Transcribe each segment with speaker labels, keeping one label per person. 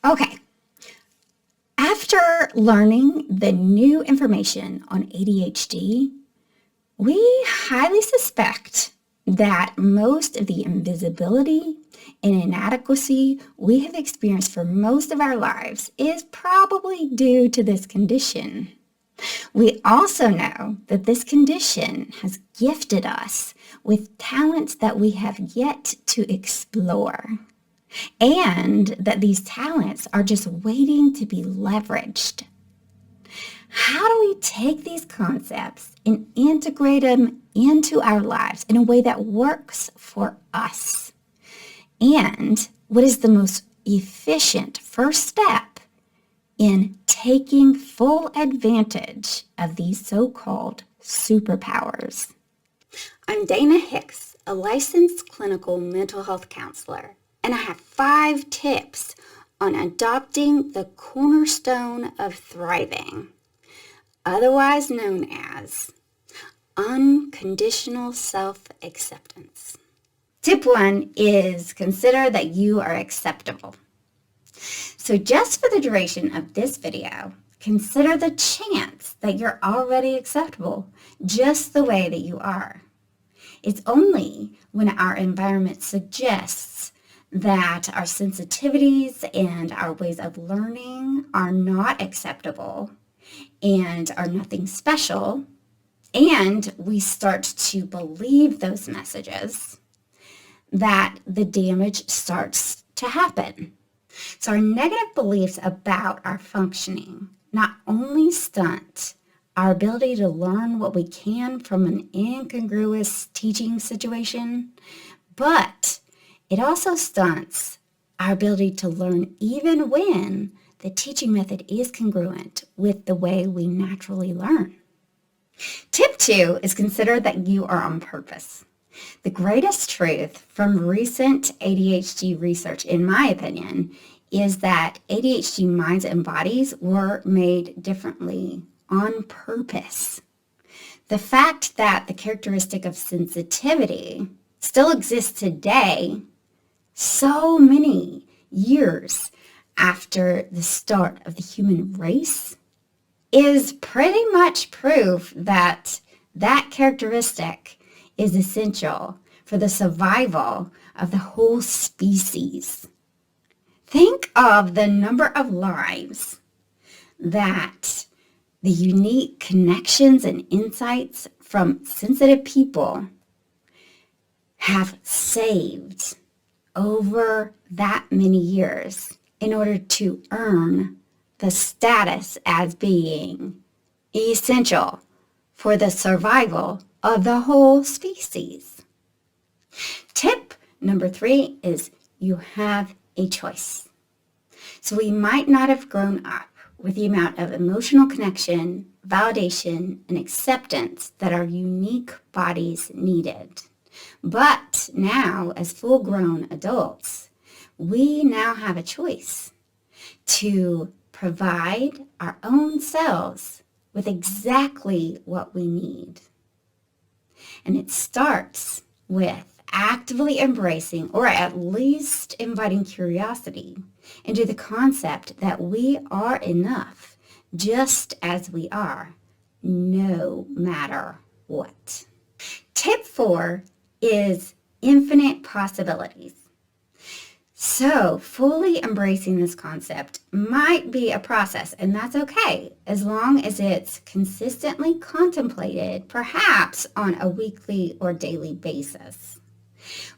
Speaker 1: Okay, after learning the new information on ADHD, we highly suspect that most of the invisibility and inadequacy we have experienced for most of our lives is probably due to this condition. We also know that this condition has gifted us with talents that we have yet to explore, and that these talents are just waiting to be leveraged. How do we take these concepts and integrate them into our lives in a way that works for us? And what is the most efficient first step in taking full advantage of these so-called superpowers? I'm Dana Hicks, a licensed clinical mental health counselor, and I have 5 tips on adopting the cornerstone of thriving, otherwise known as unconditional self-acceptance. Tip 1 is consider that you are acceptable. So just for the duration of this video, consider the chance that you're already acceptable just the way that you are. It's only when our environment suggests that our sensitivities and our ways of learning are not acceptable and are nothing special, and we start to believe those messages, that the damage starts to happen. So our negative beliefs about our functioning not only stunt our ability to learn what we can from an incongruous teaching situation, but it also stunts our ability to learn even when the teaching method is congruent with the way we naturally learn. Tip 2 is consider that you are on purpose. The greatest truth from recent ADHD research, in my opinion, is that ADHD minds and bodies were made differently on purpose. The fact that the characteristic of sensitivity still exists today, so many years after the start of the human race, is pretty much proof that that characteristic is essential for the survival of the whole species. Think of the number of lives that the unique connections and insights from sensitive people have saved over that many years in order to earn the status as being essential for the survival of the whole species. Tip number 3 is you have a choice. So we might not have grown up with the amount of emotional connection, validation, and acceptance that our unique bodies needed. But now, as full-grown adults, we now have a choice to provide our own selves with exactly what we need. And it starts with actively embracing, or at least inviting curiosity into the concept that we are enough just as we are, no matter what. Tip 4 is infinite possibilities. So fully embracing this concept might be a process, and that's okay, as long as it's consistently contemplated, perhaps on a weekly or daily basis.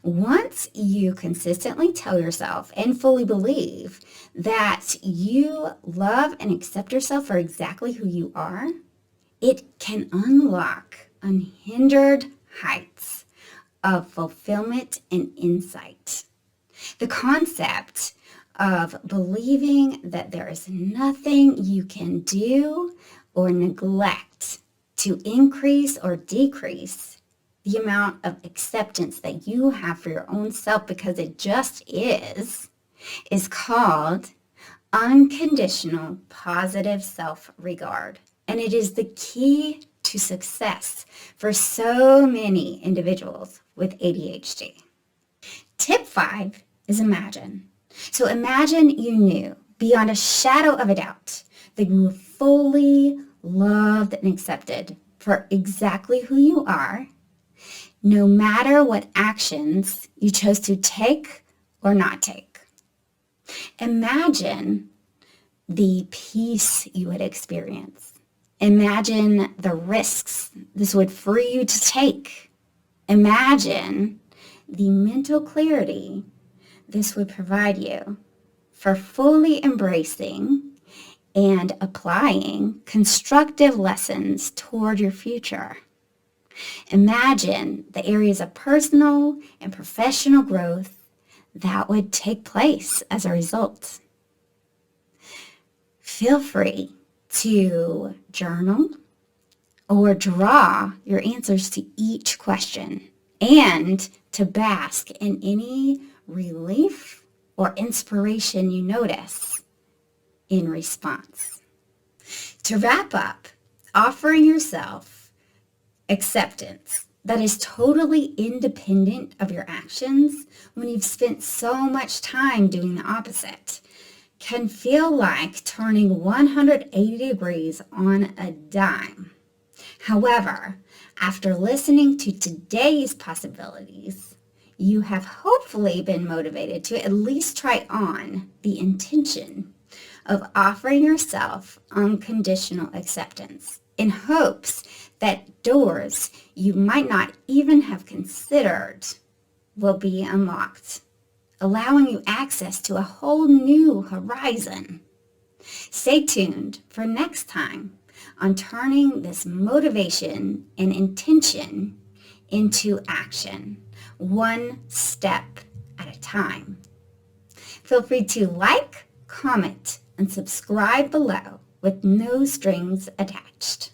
Speaker 1: Once you consistently tell yourself and fully believe that you love and accept yourself for exactly who you are, it can unlock unhindered heights of fulfillment and insight. The concept of believing that there is nothing you can do or neglect to increase or decrease the amount of acceptance that you have for your own self, because it just is called unconditional positive self-regard. And it is the key to success for so many individuals with ADHD. Tip 5 is imagine. So imagine you knew beyond a shadow of a doubt that you are fully loved and accepted for exactly who you are, no matter what actions you chose to take or not take. Imagine the peace you would experience. Imagine the risks this would free you to take. Imagine the mental clarity this would provide you for fully embracing and applying constructive lessons toward your future. Imagine the areas of personal and professional growth that would take place as a result. Feel free to journal or draw your answers to each question and to bask in any relief or inspiration you notice in response. To wrap up, offering yourself acceptance that is totally independent of your actions when you've spent so much time doing the opposite can feel like turning 180 degrees on a dime. However, after listening to today's possibilities, you have hopefully been motivated to at least try on the intention of offering yourself unconditional acceptance in hopes that doors you might not even have considered will be unlocked, allowing you access to a whole new horizon. Stay tuned for next time on turning this motivation and intention into action, one step at a time. Feel free to like, comment, and subscribe below with no strings attached.